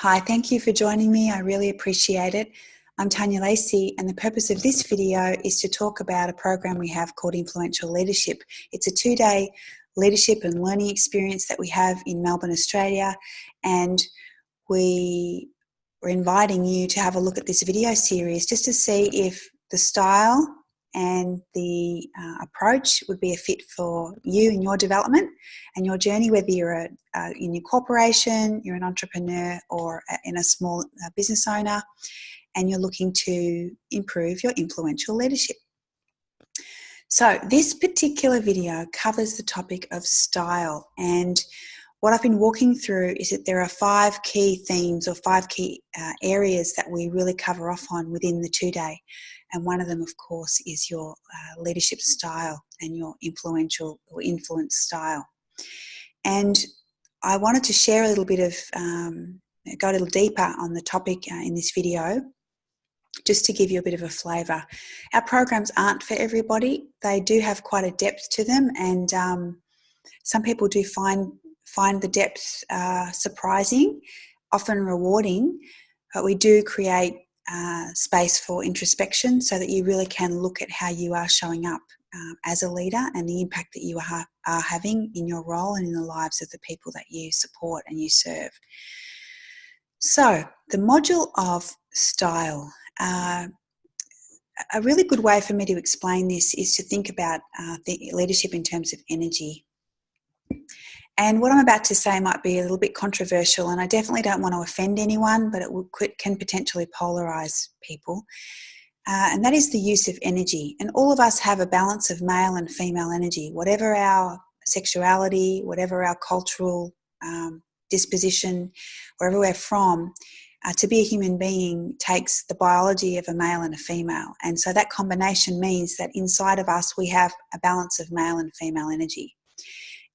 Hi, thank you for joining me. I really appreciate it. I'm Tanya Lacey, and the purpose of this video is to talk about a program we have called Influential Leadership. It's a 2-day leadership and learning experience that we have in Melbourne, Australia, and we're inviting you to have a look at this video series just to see if the style and the approach would be a fit for you in your development and your journey, whether you're in your corporation, you're an entrepreneur, or in a small business owner, and you're looking to improve your influential leadership. So this particular video covers the topic of style, and what I've been walking through is that there are 5 key themes or 5 key areas that we really cover off on within the 2-day. And one of them, of course, is your leadership style and your influential or influence style. And I wanted to share a little bit of, go a little deeper on the topic in this video, just to give you a bit of a flavour. Our programs aren't for everybody. They do have quite a depth to them, and some people do find the depth surprising, often rewarding, but we do create space for introspection so that you really can look at how you are showing up as a leader and the impact that you are having in your role and in the lives of the people that you support and you serve. So the module of style. A really good way for me to explain this is to think about the leadership in terms of energy. And what I'm about to say might be a little bit controversial, and I definitely don't want to offend anyone, but it can potentially polarize people. And that is the use of energy. And all of us have a balance of male and female energy, whatever our sexuality, whatever our cultural disposition, wherever we're from. To be a human being takes the biology of a male and a female. And so that combination means that inside of us we have a balance of male and female energy.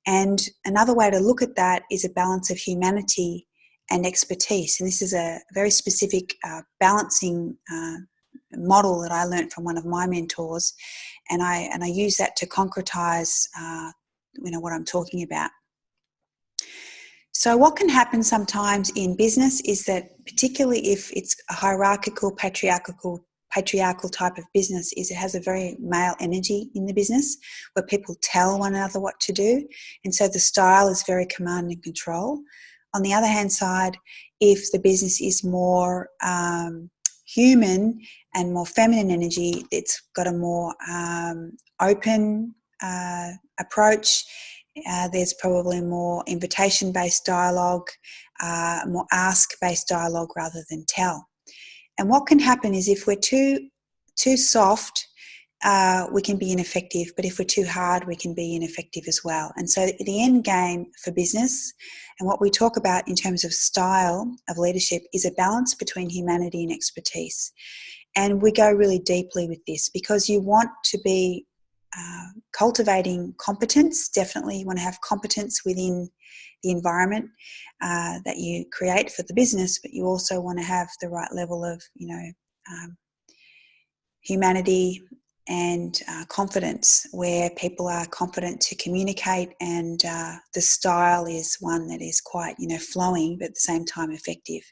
And another way to look at that is a balance of humanity and expertise. And this is a very specific balancing model that I learned from one of my mentors. And I use that to concretize what I'm talking about. So what can happen sometimes in business is that, particularly if it's a hierarchical, patriarchal type of business, is it has a very male energy in the business where people tell one another what to do, and so the style is very command and control. On the other hand side, if the business is more human and more feminine energy, it's got a more open approach. There's probably more invitation-based dialogue, more ask-based dialogue rather than tell. And what can happen is if we're too soft, we can be ineffective, but if we're too hard, we can be ineffective as well. And so the end game for business, and what we talk about in terms of style of leadership, is a balance between humanity and expertise. And we go really deeply with this because you want to be cultivating competence. Definitely you want to have competence within the environment that you create for the business, but you also want to have the right level of humanity and confidence, where people are confident to communicate, and the style is one that is quite flowing but at the same time effective.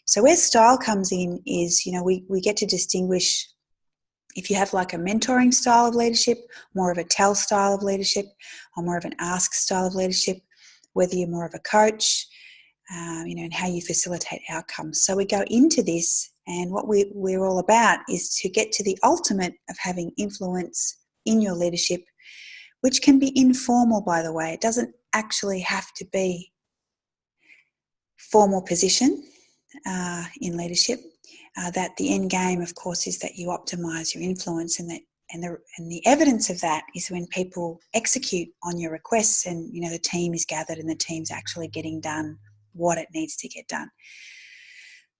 So where style comes in is we get to distinguish if you have like a mentoring style of leadership, more of a tell style of leadership, or more of an ask style of leadership, whether you're more of a coach, and how you facilitate outcomes. So we go into this, and what we're all about is to get to the ultimate of having influence in your leadership, which can be informal, by the way. It doesn't actually have to be formal position in leadership. That the end game, of course, is that you optimize your influence, and the evidence of that is when people execute on your requests, and the team is gathered and the team's actually getting done what it needs to get done.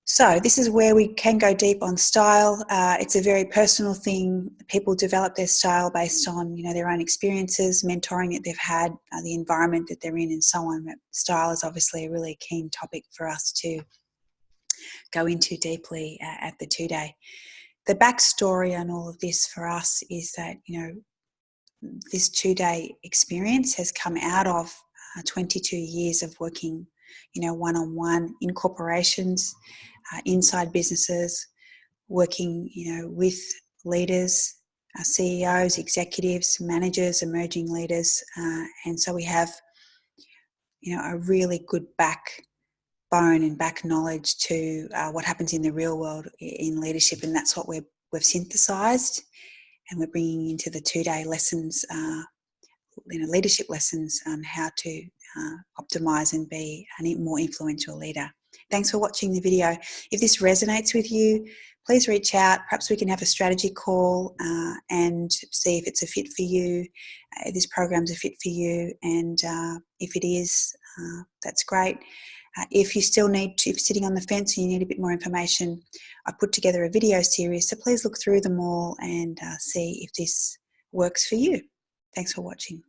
So this is where we can go deep on style. It's a very personal thing. People develop their style based on their own experiences, mentoring that they've had, the environment that they're in, and so on. But style is obviously a really keen topic for us to go into deeply at the 2-day. The backstory on all of this for us is that this 2-day experience has come out of 22 years of working one-on-one in corporations, inside businesses, working, with leaders, CEOs, executives, managers, emerging leaders. And so we have, a really good backbone and back knowledge to what happens in the real world in leadership. And that's what we've synthesized, and we're bringing into the 2-day lessons, leadership lessons on how to optimize and be a more influential leader. Thanks for watching the video. If this resonates with you, please reach out. Perhaps we can have a strategy call and see if it's a fit for you, if this program's a fit for you, and if it is, that's great. If you still if you're sitting on the fence and you need a bit more information, I put together a video series, so please look through them all and see if this works for you. Thanks for watching.